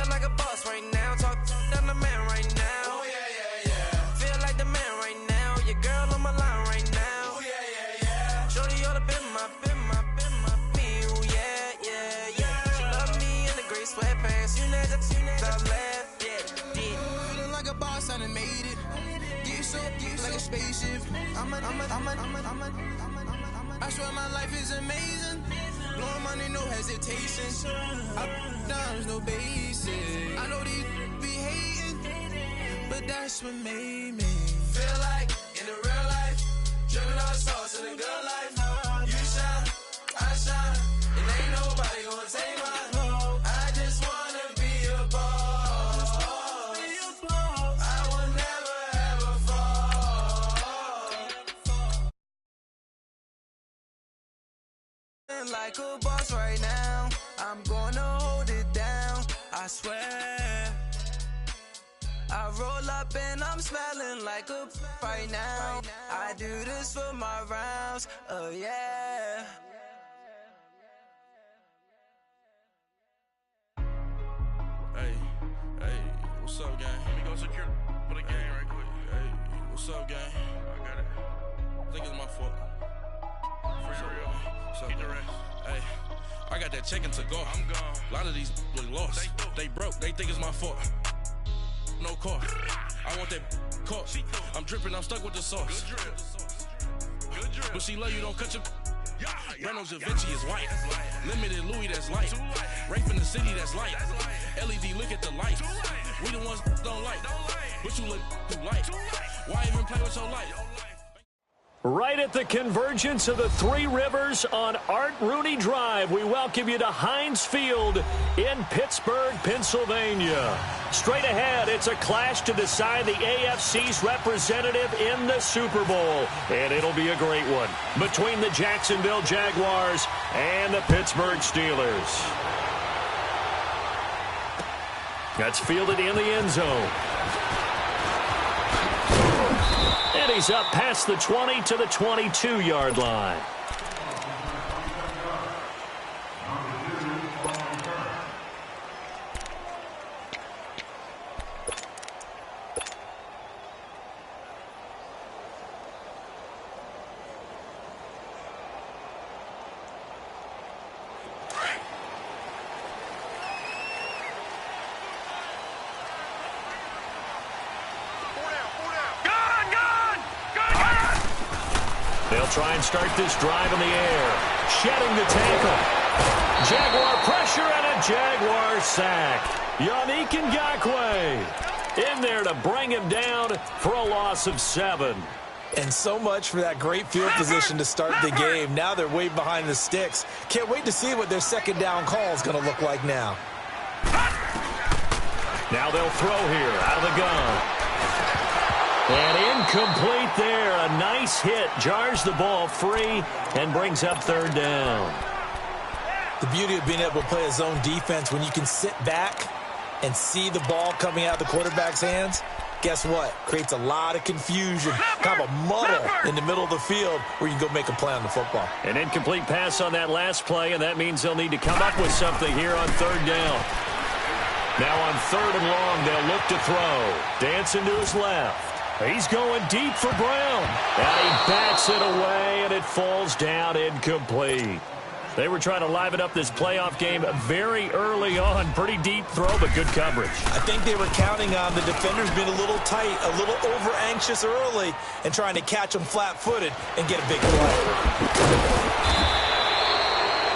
Feeling like a boss right now. Talk down the man right now. Oh, yeah. Feel like the man right now. Your girl on my line right now. Oh, yeah. Shorty ought to be my, me. Oh, yeah. She love me in the gray sweatpants. You never left. Yeah. Feeling like a boss, I done made it. Get so like a spaceship. I swear my life is amazing. Blowing money, no hesitation. Up, downs, no basic. I know these be hating, but that's what made me feel like in the real life. Dripping all sauce in the good life. You shine, I shine, and ain't nobody gonna take mine. I just wanna be a boss. I will never ever fall. Like a boss right now, I'm gonna hold it down, I swear. I roll up and I'm smelling like a right now. I do this for my rounds, oh yeah. Hey, what's up, gang? Let me go secure for the game right quick. Hey, what's up, gang? I got it. I think it's my fault. For real. Keep the rest. Hey, I got that chicken to go. I'm gone. A lot of these look lost. They broke. They think it's my fault. No car. I want that car. I'm dripping. I'm stuck with the sauce. Good drip. But she love you. Don't cut your. Reynolds Da Vinci is white. Limited Louis, that's light. Rape in the city, that's light. LED, look at the lights. We the ones don't like. But you look too light. Why even play with your light? Right at the convergence of the Three Rivers on Art Rooney Drive, we welcome you to Heinz Field in Pittsburgh, Pennsylvania. Straight ahead, it's a clash to decide the AFC's representative in the Super Bowl. And it'll be a great one between the Jacksonville Jaguars and the Pittsburgh Steelers. That's fielded in the end zone. And he's up past the 20 to the 22-yard line. They'll try and start this drive in the air. Shedding the tackle. Jaguar pressure and a Jaguar sack. Yannick Ngakoue in there to bring him down for a loss of 7. And so much for that great field position to start the game. Now they're way behind the sticks. Can't wait to see what their second down call is going to look like now. Now they'll throw here out of the gun. And incomplete there. A nice hit. Jars the ball free and brings up third down. The beauty of being able to play a zone defense when you can sit back and see the ball coming out of the quarterback's hands, guess what? Creates a lot of confusion, kind of a muddle in the middle of the field where you can go make a play on the football. An incomplete pass on that last play, and that means they'll need to come up with something here on third down. Now on third and long, they'll look to throw. Dancing to his left. He's going deep for Brown. And he backs it away, and it falls down incomplete. They were trying to liven up this playoff game very early on. Pretty deep throw, but good coverage. I think they were counting on the defenders being a little tight, a little over-anxious early, and trying to catch them flat-footed and get a big play.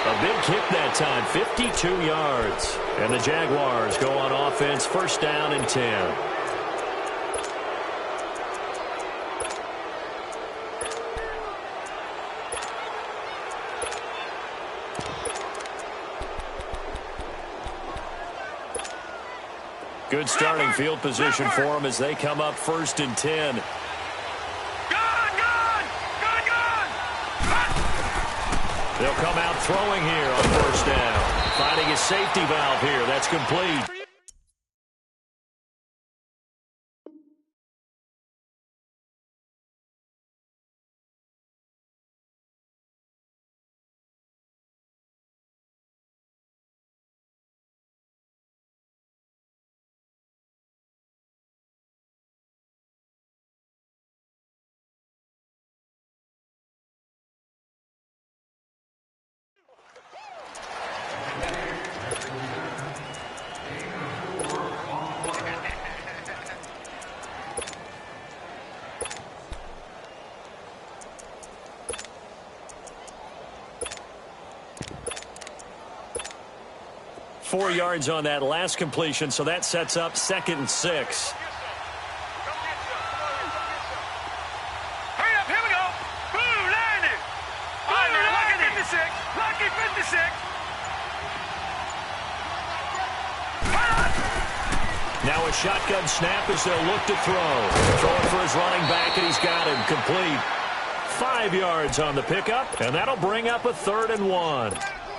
A big kick that time, 52 yards. And the Jaguars go on offense, first down and 10. Good starting field position for them as they come up first and 10. They'll come out throwing here on first down. Finding a safety valve here. That's complete. 4 yards on that last completion, so that sets up 2nd and 6. Hurry up, here we go. Boom, landed. All right, man, lucky 56. Lucky 56. Now a shotgun snap as they'll look to throw. Throwing for his running back, and he's got him complete. 5 yards on the pickup, and that'll bring up a 3rd and 1.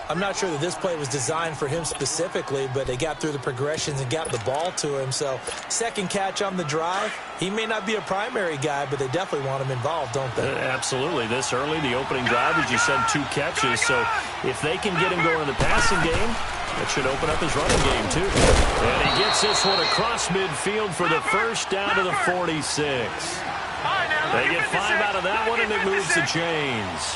I'm not sure that this play was designed for him specifically, but they got through the progressions and got the ball to him. So, second catch on the drive. He may not be a primary guy, but they definitely want him involved, don't they? Absolutely. This early, the opening drive, as you said, 2 catches. So, if they can get him going in the passing game, that should open up his running game, too. And he gets this one across midfield for the first down to the 46. They get 5 out of that one, and it moves the chains.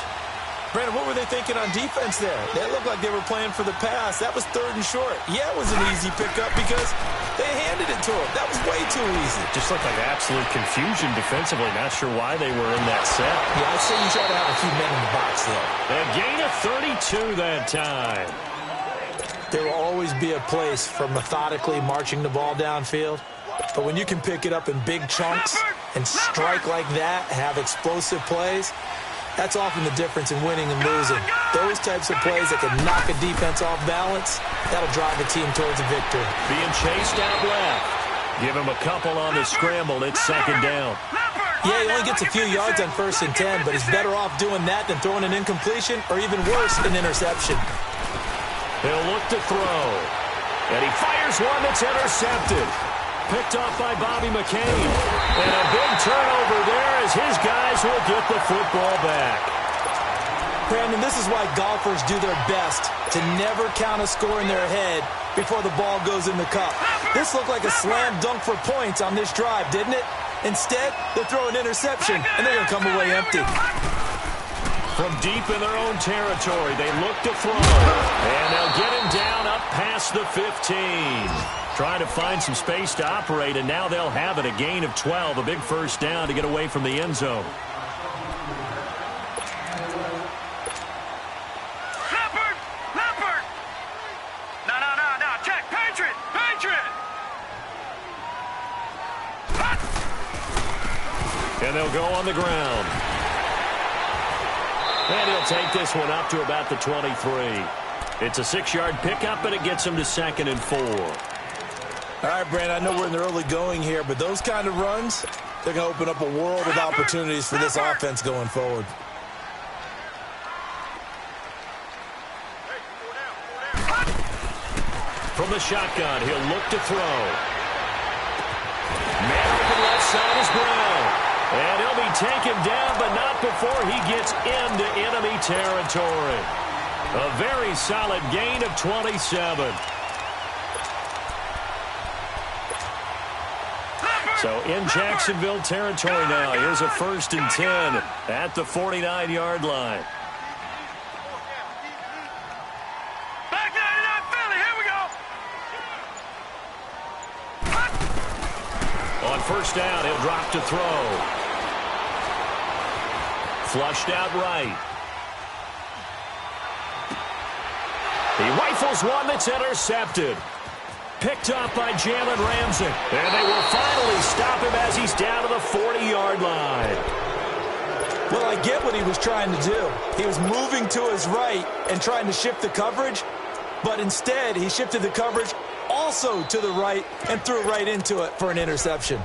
Brandon, what were they thinking on defense there? They looked like they were playing for the pass. That was 3rd and short. Yeah, it was an easy pickup because they handed it to him. That was way too easy. Just looked like absolute confusion defensively. Not sure why they were in that set. Yeah, I'd say you try to have a few men in the box there. A gain of 32 that time. There will always be a place for methodically marching the ball downfield. But when you can pick it up in big chunks and strike like that, have explosive plays, that's often the difference in winning and losing. Those types of plays that can knock a defense off balance, that'll drive a team towards a victory. Being chased out left. Give him a couple on the scramble. It's 2nd down. Yeah, he only gets a few yards on 1st and 10, but he's better off doing that than throwing an incompletion or even worse, an interception. He'll look to throw. And he fires one that's intercepted. Picked off by Bobby McCain. And a big turnover there as his guys will get the football back. Brandon, this is why golfers do their best to never count a score in their head before the ball goes in the cup. This looked like a slam dunk for points on this drive, didn't it? Instead, they'll throw an interception, and they're going to come away empty. From deep in their own territory, they look to throw. And they'll get him down up past the 15. Trying to find some space to operate, and now they'll have it. A gain of 12, a big first down to get away from the end zone. Leopard! No, check, Patriot! And they'll go on the ground. And he'll take this one up to about the 23. It's a 6-yard pickup, and it gets him to 2nd and 4. All right, Brandon, I know we're in the early going here, but those kind of runs, they're going to open up a world of opportunities for this offense going forward. From the shotgun, he'll look to throw. Man open left side is Brown. And he'll be taken down, but not before he gets into enemy territory. A very solid gain of 27. So in Jacksonville territory now. Here's a 1st and 10 at the 49-yard line. Back 99 Philly, here we go. On 1st down, he'll drop to throw. Flushed out right. He rifles one that's intercepted. Picked up by Jalen Ramsey. And they will finally stop him as he's down to the 40-yard line. Well, I get what he was trying to do. He was moving to his right and trying to shift the coverage, but instead he shifted the coverage also to the right and threw right into it for an interception.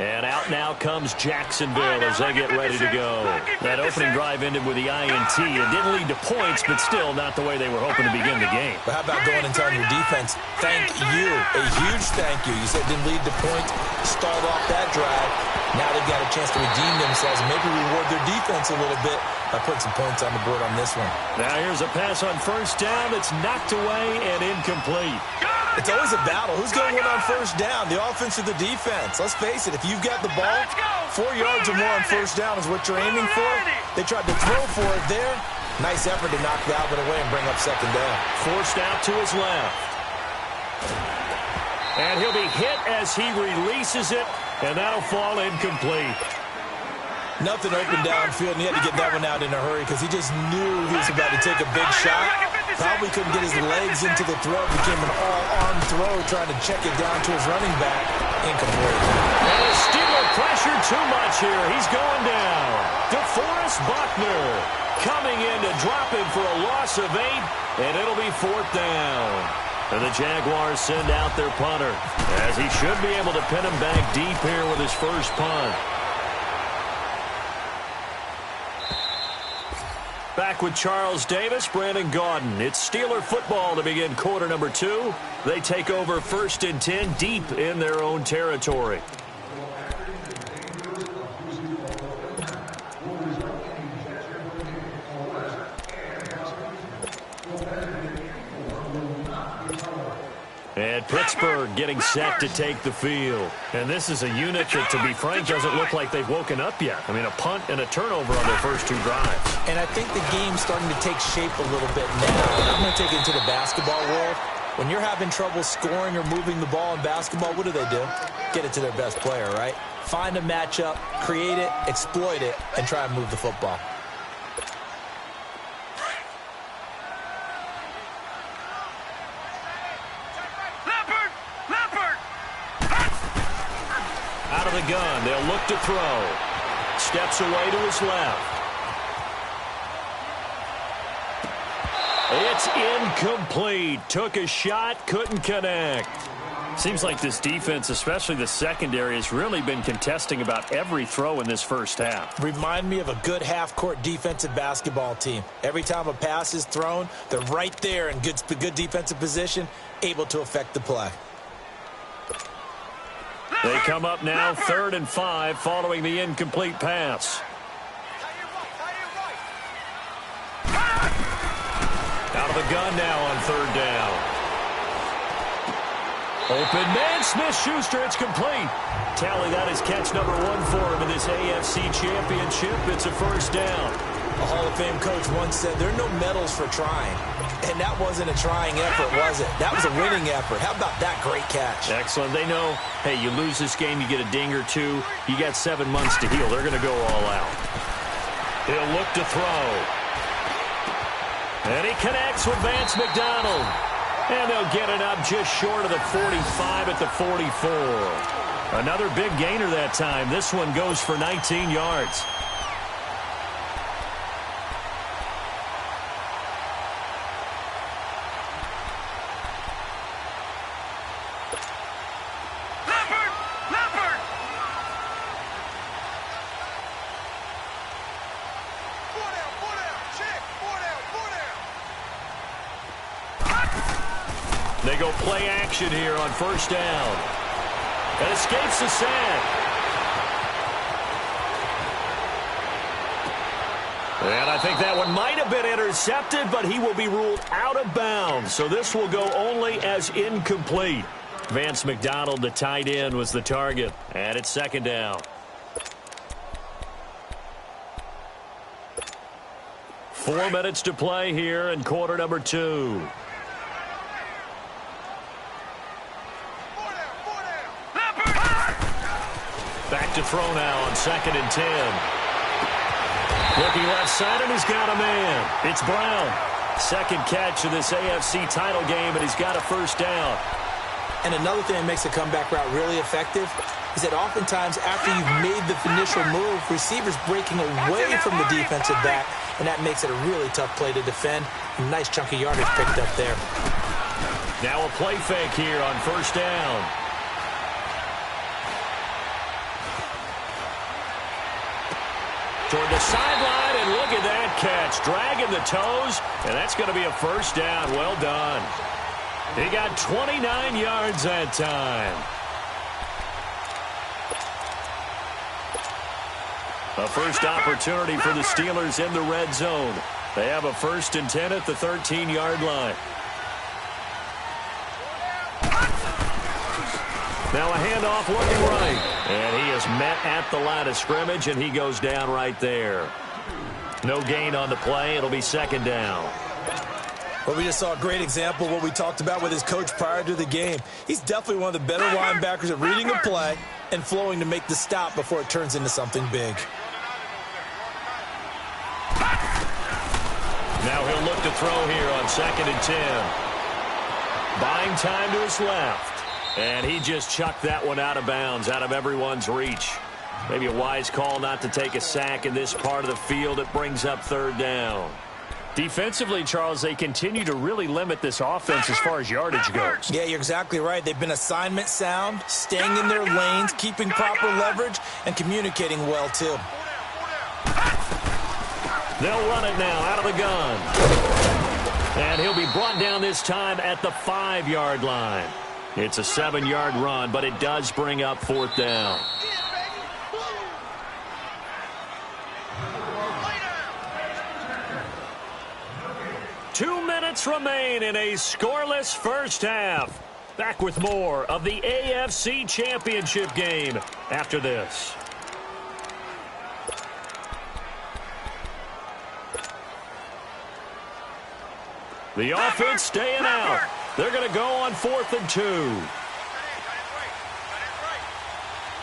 And out now comes Jacksonville as they get ready to go. That opening drive ended with the INT. It didn't lead to points, but still not the way they were hoping to begin the game. But how about going and telling your defense, thank you, a huge thank you. You said it didn't lead to points, stalled off that drive. Now they've got a chance to redeem themselves and maybe reward their defense a little bit by putting some points on the board on this one. Now here's a pass on 1st down that's knocked away and incomplete. It's always a battle. Who's going to win on 1st down, the offense or the defense? Let's face it, if you've got the ball, 4 yards or more on 1st down is what you're aiming for. They tried to throw for it there. Nice effort to knock Dalvin away and bring up 2nd down. Forced out to his left. And he'll be hit as he releases it, and that'll fall incomplete. Nothing open downfield, and he had to get that one out in a hurry because he just knew he was about to take a big shot. Probably couldn't get his legs into the throw. Became an all-arm throw, trying to check it down to his running back. Incomplete. And the Steeler pressure too much here. He's going down. DeForest Buckner coming in to drop him for a loss of 8, and it'll be 4th down. And the Jaguars send out their punter, as he should be able to pin him back deep here with his first punt. Back with Charles Davis, Brandon Gaudin. It's Steeler football to begin quarter number 2. They take over 1st and 10 deep in their own territory. And Pittsburgh getting set to take the field. And this is a unit that, to be frank, doesn't look like they've woken up yet. I mean, a punt and a turnover on their first 2 drives. And I think the game's starting to take shape a little bit now. And I'm going to take it into the basketball world. When you're having trouble scoring or moving the ball in basketball, what do? Get it to their best player, right? Find a matchup, create it, exploit it, and try and move the football. Out of the gun, they'll look to throw. Steps away to his left. It's incomplete. Took a shot, couldn't connect. Seems like this defense, especially the secondary, has really been contesting about every throw in this first half. Remind me of a good half-court defensive basketball team. Every time a pass is thrown, they're right there in good defensive position, able to affect the play. They come up now 3rd and 5 following the incomplete pass. Out of the gun now on 3rd down. Open man, Smith-Schuster, it's complete. Tally, that is catch number 1 for him in this AFC Championship. It's a first down. A Hall of Fame coach once said, there are no medals for trying. And that wasn't a trying effort, was it? That was a winning effort. How about that great catch? Excellent. They know, hey, you lose this game, you get a ding or 2. You got 7 months to heal. They're going to go all out. He'll look to throw. And he connects with Vance McDonald. And they'll get it up just short of the 45 at the 44. Another big gainer that time. This one goes for 19 yards. They go play action here on 1st down. And escapes the sack. And I think that one might have been intercepted, but he will be ruled out of bounds. So this will go only as incomplete. Vance McDonald, the tight end, was the target. And it's 2nd down. Four minutes to play here in quarter number 2. Back to throw now on 2nd and 10. Looking left side, and he's got a man. It's Brown. 2nd catch of this AFC title game, and he's got a first down. And another thing that makes a comeback route really effective is that oftentimes after you've made the initial move, receivers breaking away from the defensive back, and that makes it a really tough play to defend. A nice chunk of yardage picked up there. Now a play fake here on 1st down. Toward the sideline, and look at that catch. Dragging the toes, and that's going to be a first down. Well done. He got 29 yards that time. A first opportunity for the Steelers in the red zone. They have a 1st and 10 at the 13-yard line. Now a handoff looking right. And he is met at the line of scrimmage, and he goes down right there. No gain on the play. It'll be 2nd down. Well, we just saw a great example of what we talked about with his coach prior to the game. He's definitely one of the better linebackers at reading a play and flowing to make the stop before it turns into something big. Now he'll look to throw here on 2nd and 10. Buying time to his left. And he just chucked that one out of bounds, out of everyone's reach. Maybe a wise call not to take a sack in this part of the field. It brings up 3rd down. Defensively, Charles, they continue to really limit this offense as far as yardage goes. Yeah, you're exactly right. They've been assignment sound, staying in their lanes, keeping proper leverage, and communicating well, too. They'll run it now out of the gun. And he'll be brought down this time at the 5-yard line. It's a 7-yard run, but it does bring up 4th down. Two minutes remain in a scoreless first half. Back with more of the AFC Championship game after this. The offense staying out. They're going to go on 4th and 2.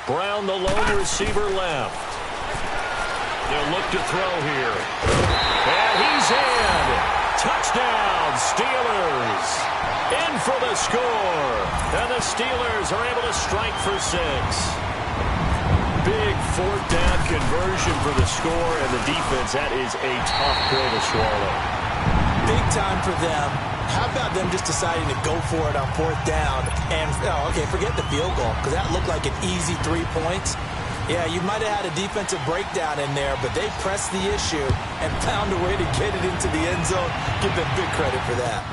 Brown, the lone receiver, left. They'll look to throw here. And he's in. Touchdown, Steelers. In for the score. And the Steelers are able to strike for 6. Big 4th down conversion for the score, and the defense, that is a tough pill to swallow. Big time for them. How about them just deciding to go for it on 4th down? And, forget the field goal, because that looked like an easy 3 points. Yeah, you might have had a defensive breakdown in there, but they pressed the issue and found a way to get it into the end zone. Give them big credit for that.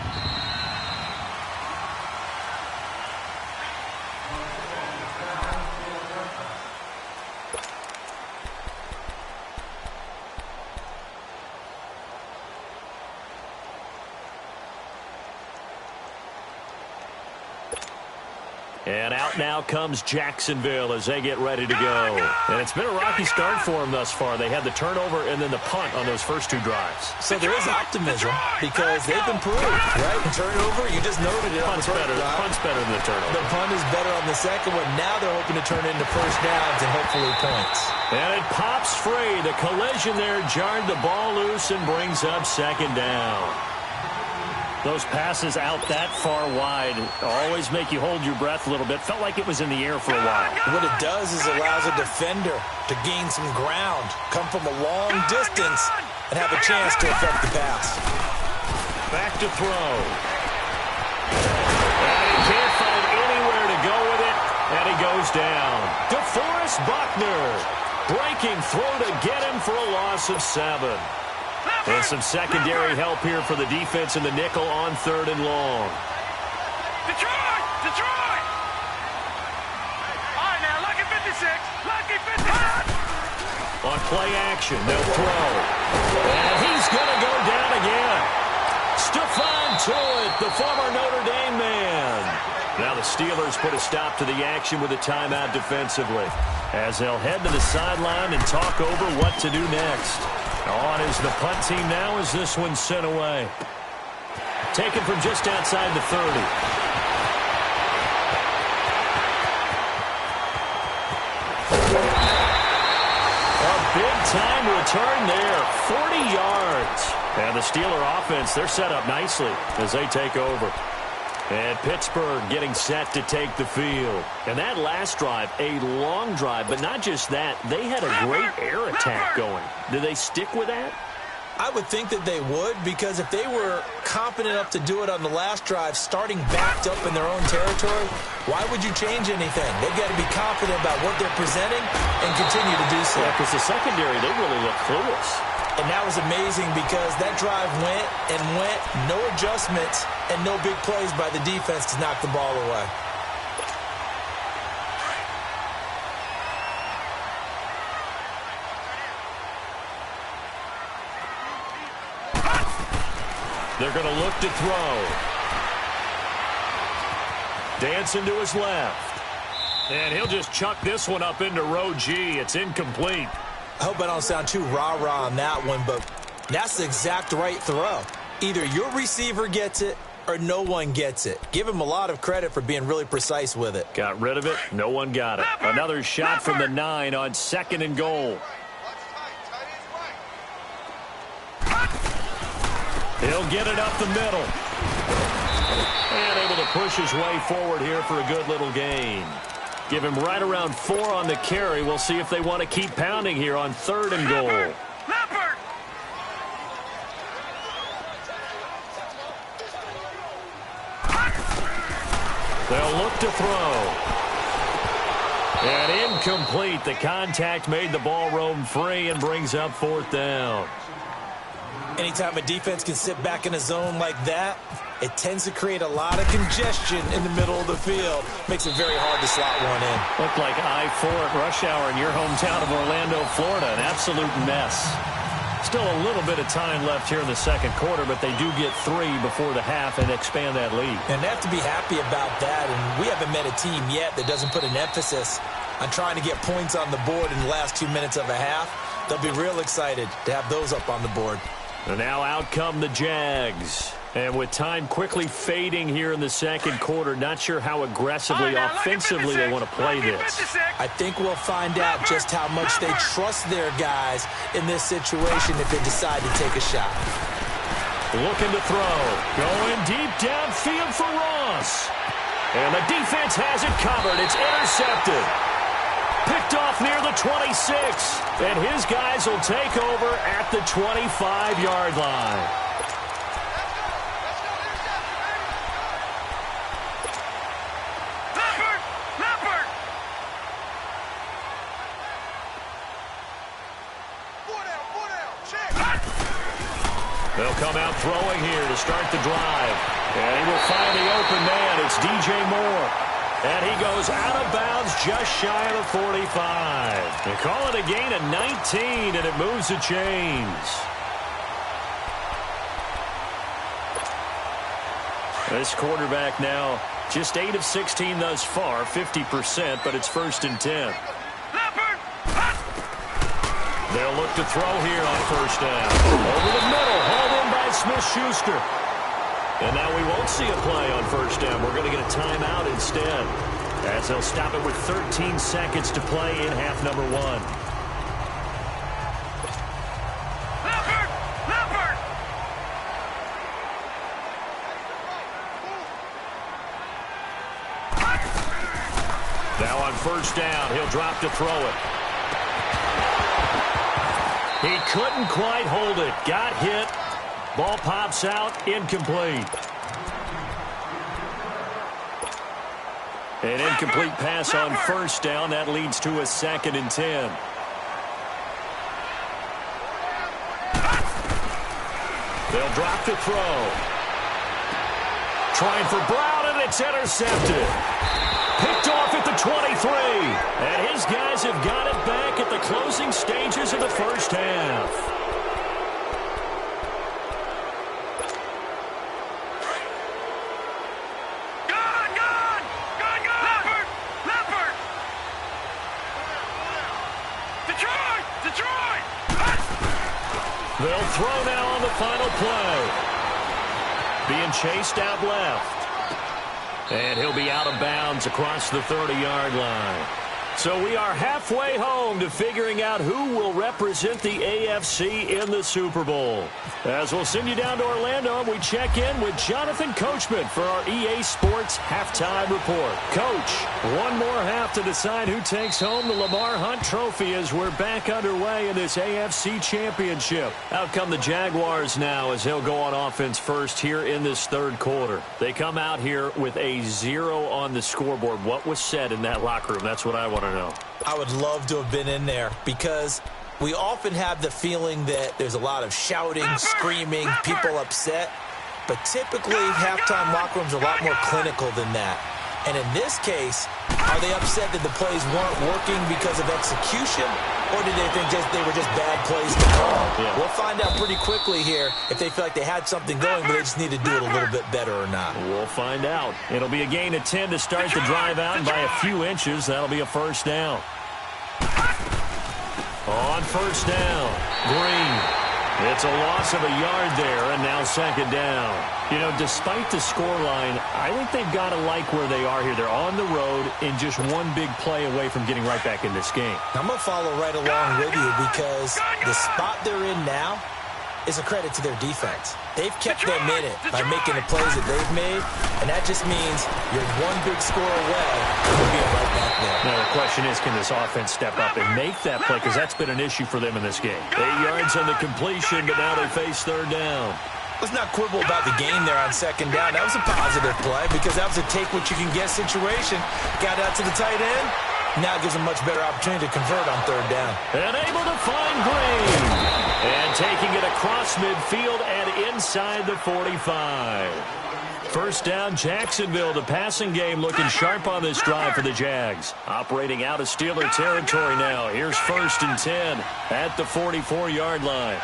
And out now comes Jacksonville as they get ready to go. And it's been a rocky start for them thus far. They had the turnover and then the punt on those first 2 drives. So there is optimism because they've improved, right? Turnover, you just noted it. Punt's better than the turnover. The punt is better on the second one. Now they're hoping to turn it into first downs and hopefully points. And it pops free. The collision there jarred the ball loose and brings up 2nd down. Those passes out that far wide always make you hold your breath a little bit. Felt like it was in the air for a while. What it does is allows a defender to gain some ground, come from a long distance, and have a chance to affect the pass. Back to throw. And he can't find anywhere to go with it, and he goes down. DeForest Buckner breaking through to get him for a loss of 7. And some secondary help here for the defense in the nickel on 3rd and long. Detroit! Detroit! All right, now, lucky 56. Lucky 56. On play action, they'll throw. And he's going to go down again. Stephon Tuitt, the former Notre Dame man. Now the Steelers put a stop to the action with a timeout defensively, as they'll head to the sideline and talk over what to do next. On is the punt team now as this one's sent away. Taken from just outside the 30. A big-time return there, 40 yards. And the Steeler offense, they're set up nicely as they take over. And Pittsburgh getting set to take the field. And that last drive, a long drive, but not just that. They had a great air attack going. Do they stick with that? I would think that they would, because if they were confident enough to do it on the last drive, starting backed up in their own territory, why would you change anything? They've got to be confident about what they're presenting and continue to do so. Yeah, because the secondary, they really look clueless. And that was amazing because that drive went and went, no adjustments, and no big plays by the defense to knock the ball away. They're going to look to throw. Dancing to his left. And he'll just chuck this one up into row G. It's incomplete. I hope I don't sound too rah-rah on that one, but that's the exact right throw. Either your receiver gets it or no one gets it. Give him a lot of credit for being really precise with it. Got rid of it. No one got it. Another shot from the 9 on 2nd and goal. He'll get it up the middle. And able to push his way forward here for a good little gain. Give him right around 4 on the carry. We'll see if they want to keep pounding here on 3rd and goal. Leopard! They'll look to throw. And incomplete. The contact made the ball roam free and brings up 4th down. Anytime a defense can sit back in a zone like that, it tends to create a lot of congestion in the middle of the field. Makes it very hard to slot one in. Looked like I-4 at rush hour in your hometown of Orlando, Florida. An absolute mess. Still a little bit of time left here in the second quarter, but they do get 3 before the half and expand that lead. And they have to be happy about that, and we haven't met a team yet that doesn't put an emphasis on trying to get points on the board in the last 2 minutes of a half. They'll be real excited to have those up on the board. And now out come the Jags. And with time quickly fading here in the second quarter, not sure how aggressively, offensively they want to play this. I think we'll find out just how much they trust their guys in this situation if they decide to take a shot. Looking to throw. Going deep downfield for Ross. And the defense has it covered. It's intercepted. Picked off near the 26. And his guys will take over at the 25-yard line. They'll come out throwing here to start the drive. And he will find the open man. It's DJ Moore. And he goes out of bounds just shy of the 45. They call it a gain of 19, and it moves the chains. This quarterback now just 8 of 16 thus far, 50%, but it's 1st and 10. They'll look to throw here on 1st down. Over the middle, hauled in by Smith-Schuster. And now we won't see a play on 1st down. We're going to get a timeout instead, as they'll stop it with 13 seconds to play in half number 1. Leopard! Now on 1st down, he'll drop to throw it. He couldn't quite hold it. Got hit. Ball pops out. Incomplete. An incomplete pass on 1st down. That leads to a 2nd and 10. They'll drop to throw. Trying for Brown, and it's intercepted. Picked off at the 23. And his guys have got it back at the closing stages of the 1st half. Leopard! Detroit! They'll throw now on the final play. Being chased out left. And he'll be out of bounds across the 30-yard line. So we are halfway home to figuring out who will represent the AFC in the Super Bowl. As we'll send you down to Orlando, we check in with Jonathan Coachman for our EA Sports Halftime Report. Coach, one more half to decide who takes home the Lamar Hunt Trophy as we're back underway in this AFC Championship. Out come the Jaguars now as they'll go on offense first here in this 3rd quarter. They come out here with a 0 on the scoreboard. What was said in that locker room? That's what I want to know. I would love to have been in there because we often have the feeling that there's a lot of shouting, screaming, people upset. But typically, halftime locker rooms are a lot more clinical than that. And in this case, are they upset that the plays weren't working because of execution? Or did they think they were just bad plays to call? Yeah. We'll find out pretty quickly here if they feel like they had something going, but they just need to do it a little bit better or not. We'll find out. It'll be a gain of 10 to start the drive out, and by a few inches, that'll be a 1st down. On 1st down, Green. It's a loss of a yard there, and now 2nd down. You know, despite the scoreline, I think they've got to like where they are here. They're on the road and just one big play away from getting right back in this game. I'm going to follow right along with you because the spot they're in now, is a credit to their defense. They've kept them in it by making the plays that they've made, and that just means you're one big score away from being right back there. Now, the question is, can this offense step up and make that play? Because that's been an issue for them in this game. 8 yards on the completion, but now they face third down. Let's not quibble about the game there on second down. That was a positive play because that was a take-what-you-can-get situation. Got out to the tight end. Now gives a much better opportunity to convert on third down. And able to find Green. And taking it across midfield and inside the 45. First down, Jacksonville. The passing game looking sharp on this drive for the Jags. Operating out of Steeler territory now. Here's 1st and 10 at the 44-yard line.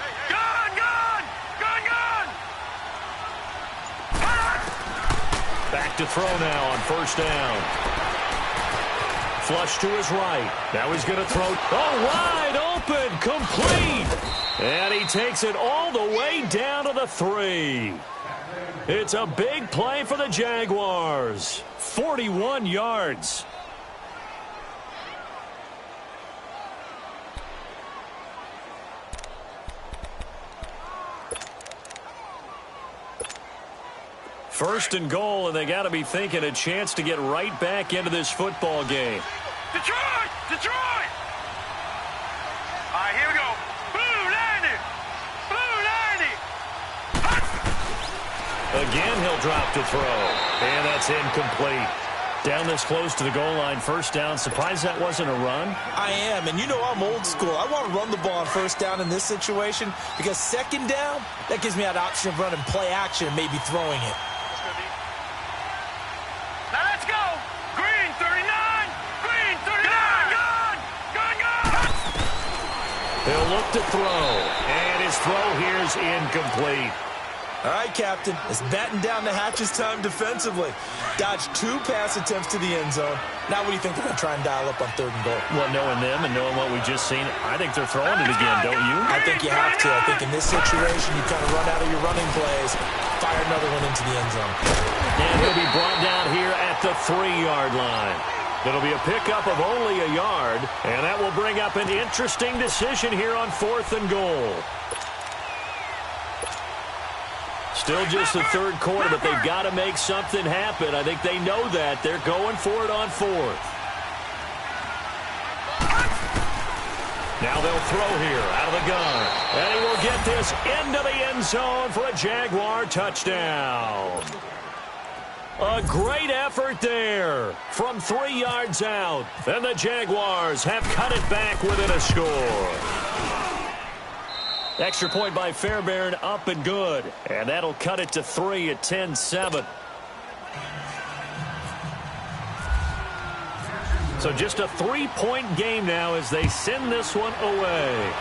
Back to throw now on 1st down. Flush to his right. Now he's going to throw. Oh, wide open. Complete. And he takes it all the way down to the 3. It's a big play for the Jaguars. 41 yards. First and goal, and they got to be thinking a chance to get right back into this football game. Detroit! Detroit! All right, here we go. Blue landing! Blue landing! Again, he'll drop to throw. And that's incomplete. Down this close to the goal line, 1st down. Surprised that wasn't a run? I am, and you know I'm old school. I want to run the ball on 1st down in this situation because 2nd down, that gives me that option of running play action and maybe throwing it. Now let's go! Green 39! Green 39! Gun! Gun! Gun! He'll look to throw. And his throw here's incomplete. All right, Captain. It's batten down the hatches time defensively. Dodged 2 pass attempts to the end zone. Now what do you think they're going to try and dial up on 3rd and goal? Well, knowing them and knowing what we just seen, I think they're throwing it again, don't you? I think you have to. I think in this situation, you kind of run out of your running plays, fire another one into the end zone. And he'll be brought down here at the 3-yard line. It'll be a pickup of only a yard, and that will bring up an interesting decision here on 4th and goal. Still just the 3rd quarter, but they've got to make something happen. I think they know that. They're going for it on 4th. Now they'll throw here out of the gun. And he will get this into the end zone for a Jaguar touchdown. A great effort there from 3 yards out. And the Jaguars have cut it back within a score. Extra point by Fairbairn, up and good. And that'll cut it to 3 at 10-7. So just a 3-point game now as they send this one away.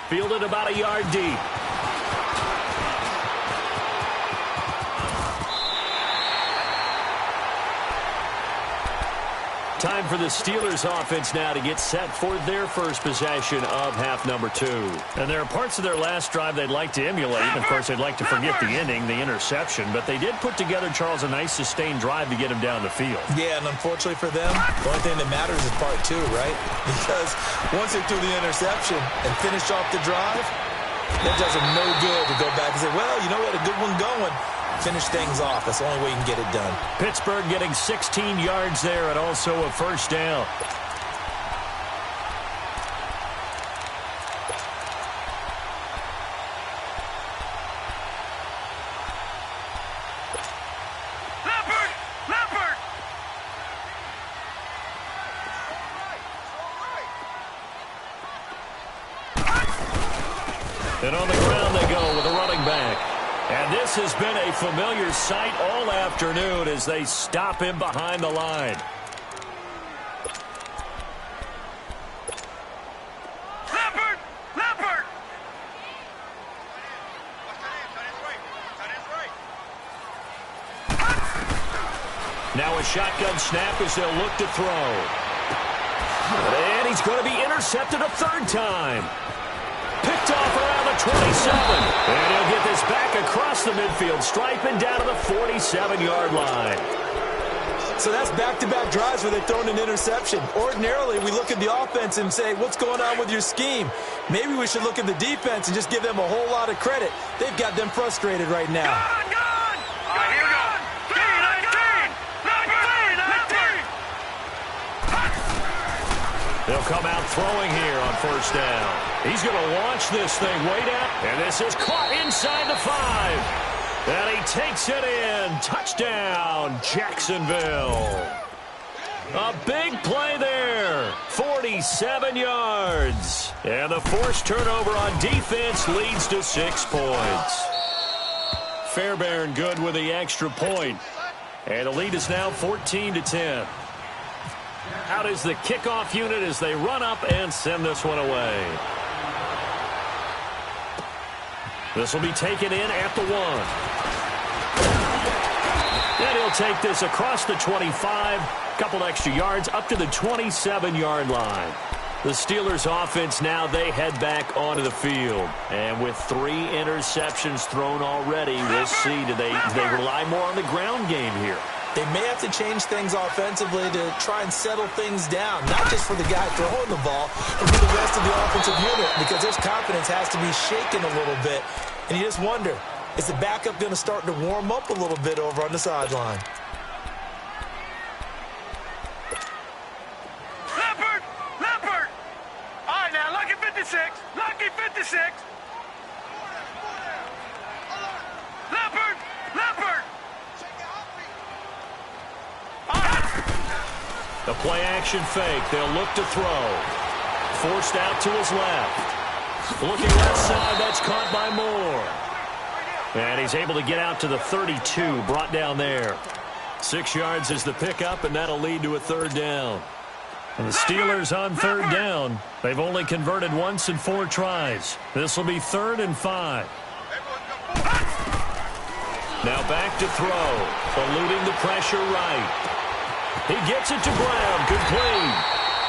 Fielded about a yard deep. Time for the Steelers offense now to get set for their first possession of half number 2. And there are parts of their last drive they'd like to emulate. And of course, they'd like to forget the ending, the interception. But they did put together, Charles, a nice sustained drive to get him down the field. Yeah, and unfortunately for them, the only thing that matters is part 2, right? Because once they threw the interception and finished off the drive, that does them no good to go back and say, well, you know, we had a good one going. Finish things off. That's the only way you can get it done. Pittsburgh getting 16 yards there and also a 1st down. Leopard! Leopard! And on the ground they go with a running back. And this has been a familiar sight all afternoon as they stop him behind the line. Leopard! Leopard! Now a shotgun snap as they'll look to throw. And he's going to be intercepted a 3rd time. Picked off around the 27. And he'll get this back across the midfield stripe and down to the 47-yard line. So that's back-to-back drives where they've thrown an interception. Ordinarily, we look at the offense and say, what's going on with your scheme? Maybe we should look at the defense and just give them a whole lot of credit. They've got them frustrated right now. All right, here we go. 19. They'll come out throwing here on first down. He's going to launch this thing way down. And this is caught inside the 5. And he takes it in. Touchdown, Jacksonville. A big play there. 47 yards. And the forced turnover on defense leads to 6 points. Fairbairn good with the extra point. And the lead is now 14-10. Out is the kickoff unit as they run up and send this one away. This will be taken in at the 1. And he'll take this across the 25, couple extra yards, up to the 27-yard line. The Steelers' offense now, they head back onto the field. And with 3 interceptions thrown already, we'll see, do they rely more on the ground game here? They may have to change things offensively to try and settle things down, not just for the guy throwing the ball, but for the rest of the offensive unit, because their confidence has to be shaken a little bit. And you just wonder, is the backup going to start to warm up a little bit over on the sideline? Leopard! All right, now, lucky 56. Lucky 56. Leopard! The play-action fake. They'll look to throw. Forced out to his left. Looking left side. That's caught by Moore. And he's able to get out to the 32. Brought down there. 6 yards is the pickup, and that'll lead to a 3rd down. And the Steelers on 3rd down. They've only converted once in 4 tries. This will be 3rd and 5. Now back to throw. Eluding the pressure right. He gets it to Brown. Complete.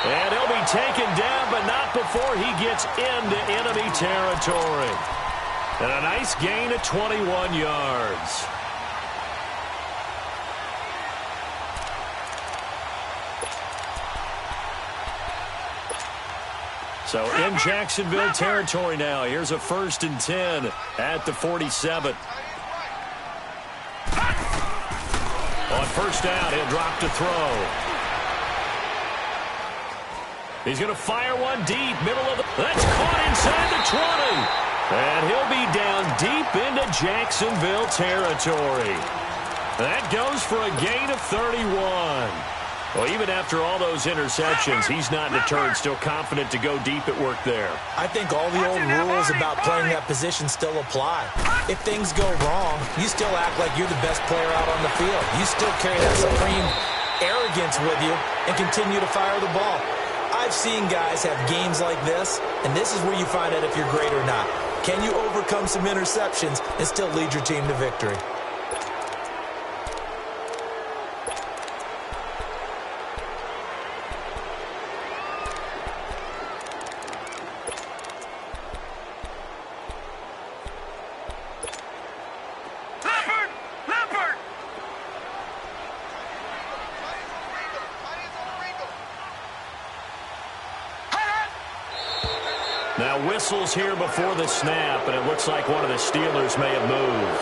And he'll be taken down, but not before he gets into enemy territory. And a nice gain of 21 yards. So in Jacksonville territory now. Here's a 1st and 10 at the 47. On first down, he'll drop to throw. He's going to fire one deep, middle of the... That's caught inside the 20. And he'll be down deep into Jacksonville territory. That goes for a gain of 31. Well, even after all those interceptions, he's not deterred, still confident to go deep at work there. I think all the old rules about playing that position still apply. If things go wrong, you still act like you're the best player out on the field. You still carry that supreme arrogance with you and continue to fire the ball. I've seen guys have games like this, and this is where you find out if you're great or not. Can you overcome some interceptions and still lead your team to victory? Now whistles here before the snap, and it looks like one of the Steelers may have moved.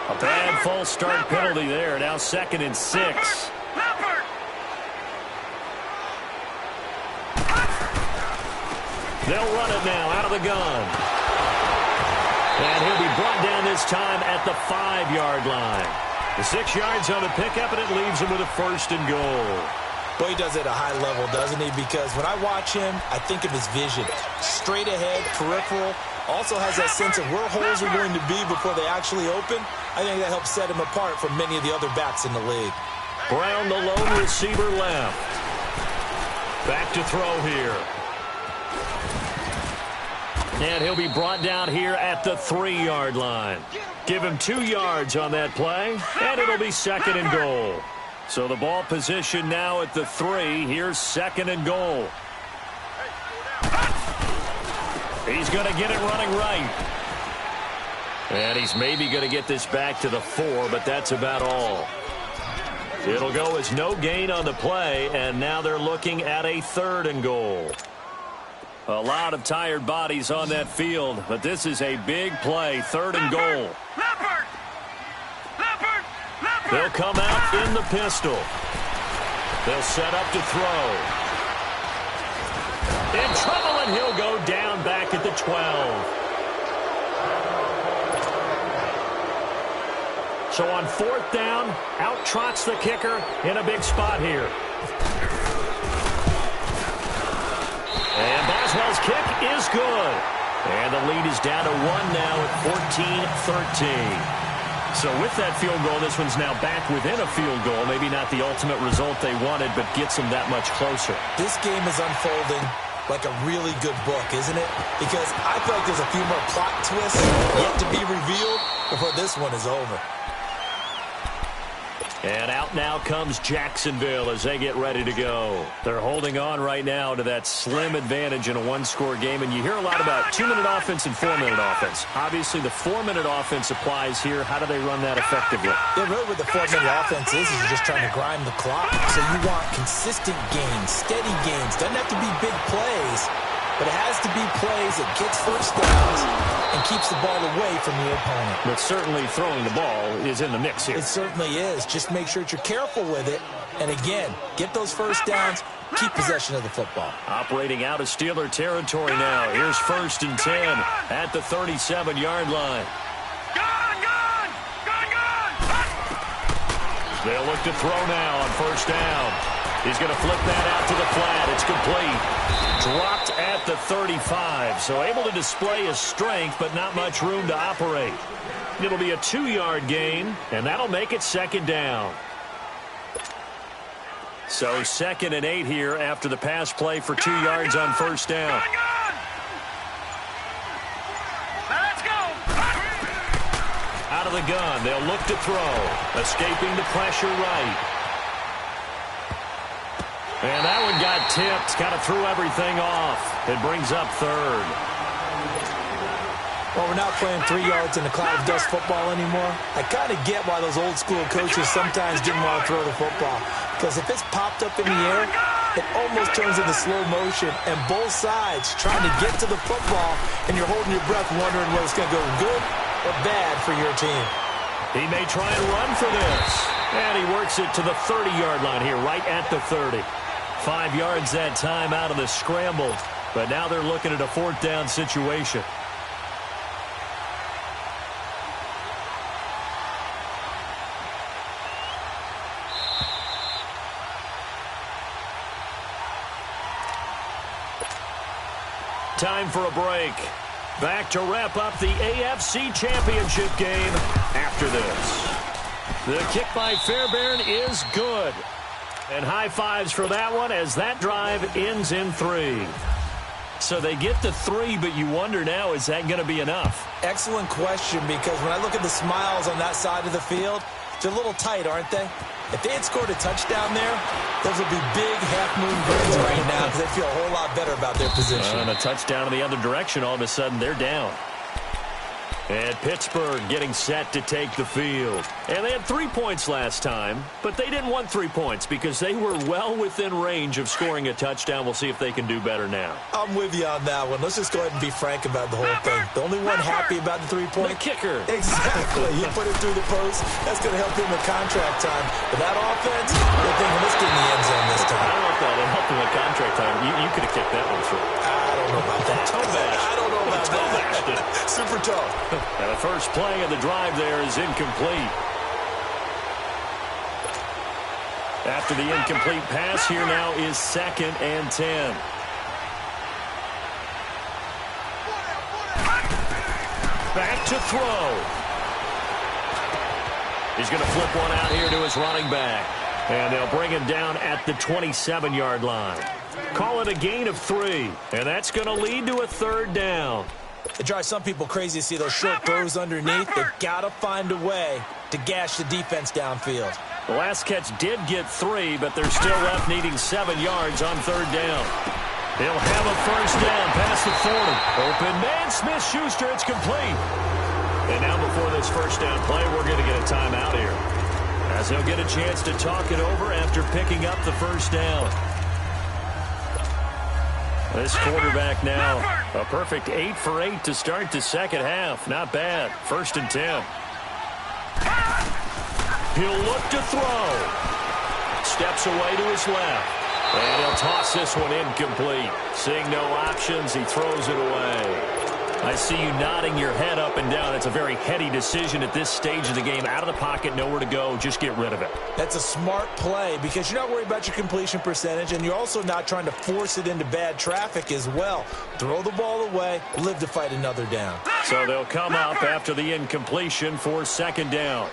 A bad false start penalty there. Now 2nd and 6. They'll run it now out of the gun. And he'll be brought down this time at the 5-yard line. The 6 yards on the pickup, and it leaves him with a 1st and goal. Boy, he does it at a high level, doesn't he? Because when I watch him, I think of his vision. Straight ahead, peripheral. Also has that sense of where holes are going to be before they actually open. I think that helps set him apart from many of the other backs in the league. Brown, the lone receiver, left. Back to throw here. And he'll be brought down here at the 3-yard line. Give him 2 yards on that play, and it'll be 2nd and goal. So the ball position now at the 3. Here's 2nd and goal. He's going to get it running right. And he's maybe going to get this back to the 4, but that's about all. It'll go as no gain on the play, and now they're looking at a 3rd and goal. A lot of tired bodies on that field, but this is a big play, 3rd and goal. They'll come out in the pistol. They'll set up to throw. In trouble, and he'll go down back at the 12. So on 4th down, out trots the kicker in a big spot here. And Boswell's kick is good. And the lead is down to 1 now at 14-13. So with that field goal, this one's now back within a field goal. Maybe not the ultimate result they wanted, but gets them that much closer. This game is unfolding like a really good book, isn't it? Because I feel like there's a few more plot twists yet to be revealed before this one is over. And out now comes Jacksonville as they get ready to go. They're holding on right now to that slim advantage in a one-score game. And you hear a lot about 2-minute offense and 4-minute offense. Obviously, the 4-minute offense applies here. How do they run that effectively? Yeah, really what the 4-minute offense is you're just trying to grind the clock. So you want consistent gains, steady gains. Doesn't have to be big plays, but it has to be plays that gets first downs and keeps the ball away from your opponent. But certainly throwing the ball is in the mix here. It certainly is. Just make sure that you're careful with it. And again, get those first downs, keep possession of the football. Operating out of Steeler territory now. Here's 1st and 10 at the 37-yard line. They'll look to throw now on 1st down. He's going to flip that out to the flat. It's complete. Dropped at the 35. So able to display his strength, but not much room to operate. It'll be a 2-yard gain, and that'll make it 2nd down. So 2nd and 8 here after the pass play for 2 yards on 1st down. Let's go. Out of the gun, they'll look to throw. Escaping the pressure right. And that one got tipped. Kind of threw everything off. It brings up 3rd. Well, we're not playing 3 yards in the cloud of dust football anymore. I kind of get why those old school coaches sometimes didn't want to throw the football. Because if it's popped up in the air, it almost turns into slow motion. And both sides trying to get to the football, and you're holding your breath wondering whether it's going to go good or bad for your team. He may try and run for this. And he works it to the 30-yard line here, right at the 30. 5 yards that time out of the scramble. But now they're looking at a 4th down situation. Time for a break. Back to wrap up the AFC Championship game after this. The kick by Fairbairn is good. And high fives for that one as that drive ends in 3. So they get the 3, but you wonder now, is that going to be enough? Excellent question, because when I look at the smiles on that side of the field, they're a little tight, aren't they? If they had scored a touchdown there, those would be big half-moon grins right now because they feel a whole lot better about their position. And a touchdown in the other direction, all of a sudden they're down. And Pittsburgh getting set to take the field. And they had 3 points last time, but they didn't want 3 points because they were well within range of scoring a touchdown. We'll see if they can do better now. I'm with you on that one. Let's just go ahead and be frank about the whole thing. The only one happy about the 3-point? The kicker. Exactly. He put it through the post. That's going to help him with contract time. But that offense, they're thinking, let's get in the end zone this time. I don't know if that helped him with contract time. You could have kicked that one through. I don't know about that. Toe bash. I don't know about toe bashed it. Super toe. And the first play of the drive there is incomplete. After the incomplete pass, here now is 2nd and 10. Back to throw. He's going to flip one out here to his running back. And they'll bring him down at the 27-yard line. Call it a gain of 3. And that's going to lead to a 3rd down. It drives some people crazy to see those short throws underneath. They've got to find a way to gash the defense downfield. The last catch did get 3, but they're still left needing 7 yards on 3rd down. He'll have a first down past the 40. Open man, Smith-Schuster, it's complete. And now before this first down play, we're going to get a timeout here, as he'll get a chance to talk it over after picking up the first down. This quarterback now, a perfect 8 for 8 to start the second half. Not bad. 1st and 10. He'll look to throw. Steps away to his left. And he'll toss this one incomplete. Seeing no options, he throws it away. I see you nodding your head up and down. It's a very heady decision at this stage of the game. Out of the pocket, nowhere to go. Just get rid of it. That's a smart play because you're not worried about your completion percentage, and you're also not trying to force it into bad traffic as well. Throw the ball away, live to fight another down. So they'll come up after the incompletion for 2nd down.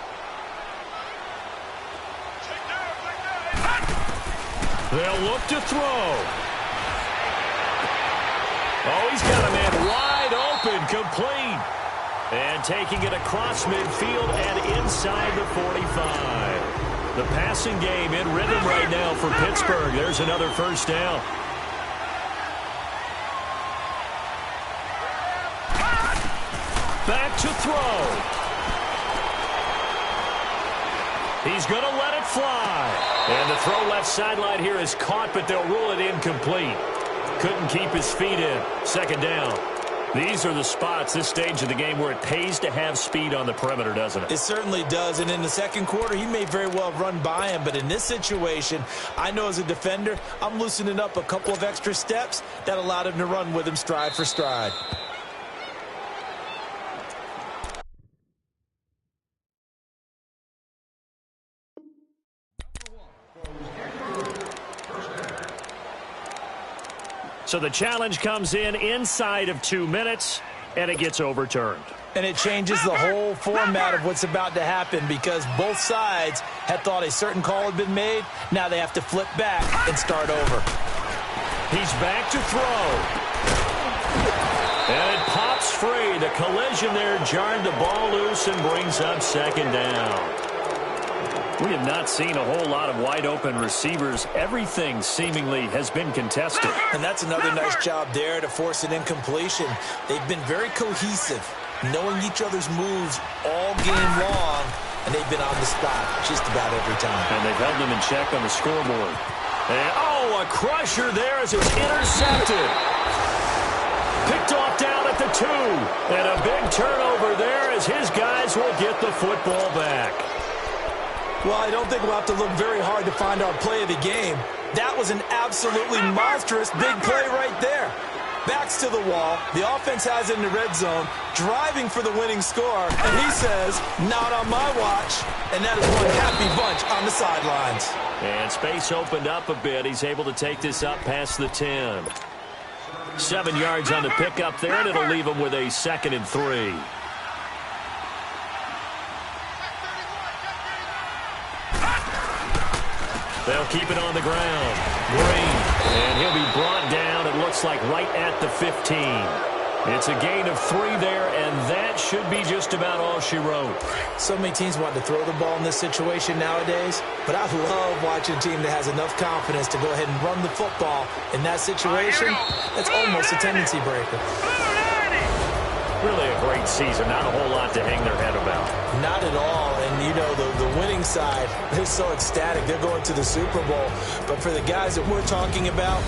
They'll look to throw. Oh, he's got a man wide open, complete. And taking it across midfield and inside the 45. The passing game in rhythm right now for Pittsburgh. There's another first down. Back to throw. He's going to let it fly. And the throw left sideline here is caught, but they'll rule it incomplete. Couldn't keep his feet in. 2nd down. These are the spots, this stage of the game, where it pays to have speed on the perimeter, doesn't it? It certainly does. And in the second quarter, he may very well have run by him. But in this situation, I know as a defender, I'm loosening up a couple of extra steps that allowed him to run with him stride for stride. So the challenge comes in inside of 2 minutes, and it gets overturned. And it changes the whole format of what's about to happen because both sides had thought a certain call had been made. Now they have to flip back and start over. He's back to throw. And it pops free. The collision there jarred the ball loose and brings up 2nd down. We have not seen a whole lot of wide-open receivers. Everything seemingly has been contested. And that's another nice job there to force an incompletion. They've been very cohesive, knowing each other's moves all game long, and they've been on the spot just about every time. And they've held them in check on the scoreboard. And, a crusher there as it's intercepted. Picked off down at the 2. And a big turnover there as his guys will get the football back. Well, I don't think we'll have to look very hard to find our play of the game. That was an absolutely monstrous big play right there. Backs to the wall. The offense has it in the red zone, driving for the winning score. And he says, not on my watch. And that is one happy bunch on the sidelines. And space opened up a bit. He's able to take this up past the 10. 7 yards on the pickup there, and it'll leave him with a 2nd and 3. They'll keep it on the ground. Green. And he'll be brought down, it looks like, right at the 15. It's a gain of 3 there, and that should be just about all she wrote. So many teams want to throw the ball in this situation nowadays, but I love watching a team that has enough confidence to go ahead and run the football in that situation. That's almost a tendency breaker. Really a great season. Not a whole lot to hang their head about. Not at all. And, you know, the winning side, they're so ecstatic. They're going to the Super Bowl. But for the guys that we're talking about,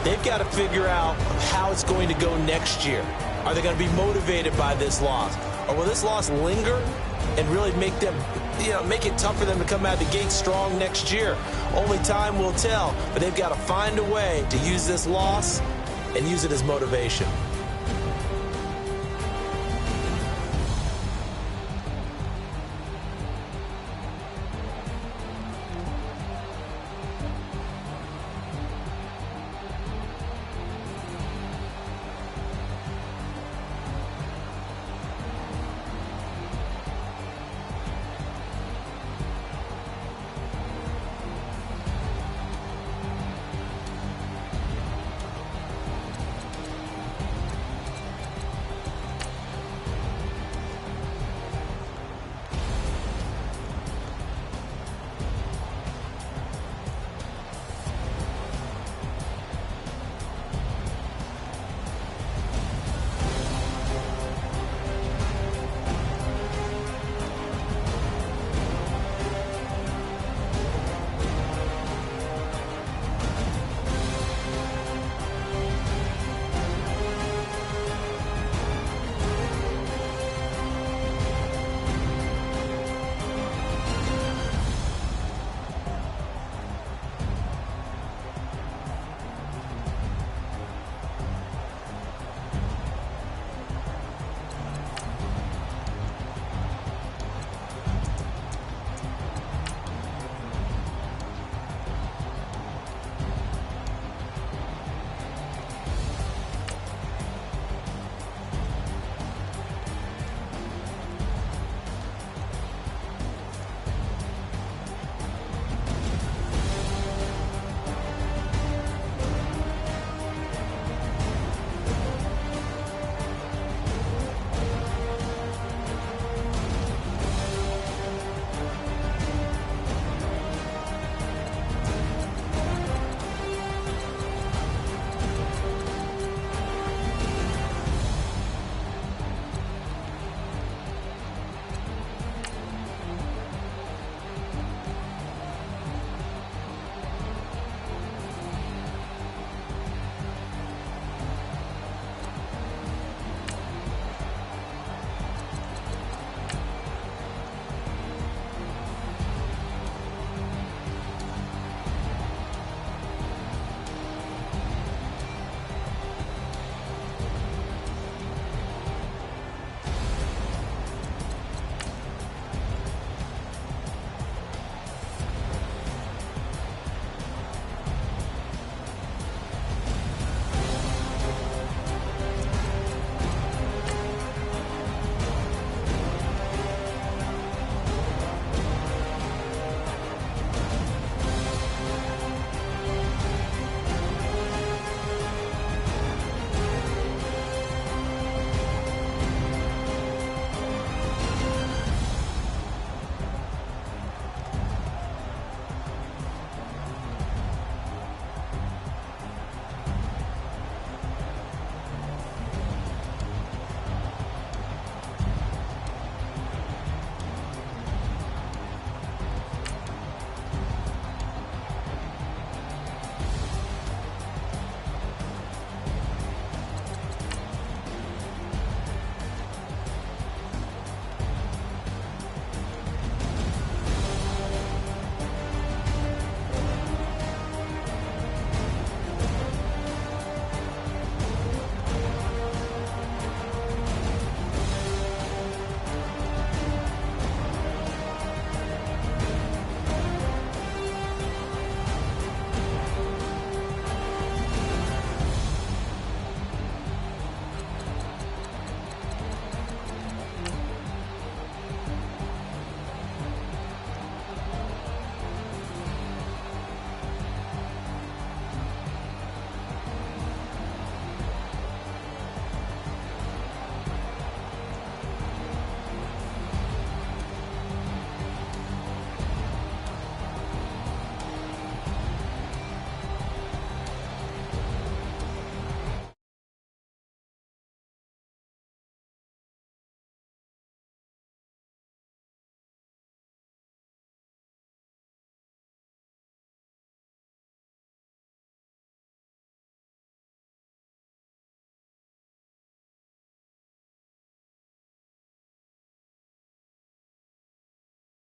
they've got to figure out how it's going to go next year. Are they going to be motivated by this loss? Or will this loss linger and really make them, make it tough for them to come out of the gate strong next year? Only time will tell. But they've got to find a way to use this loss and use it as motivation.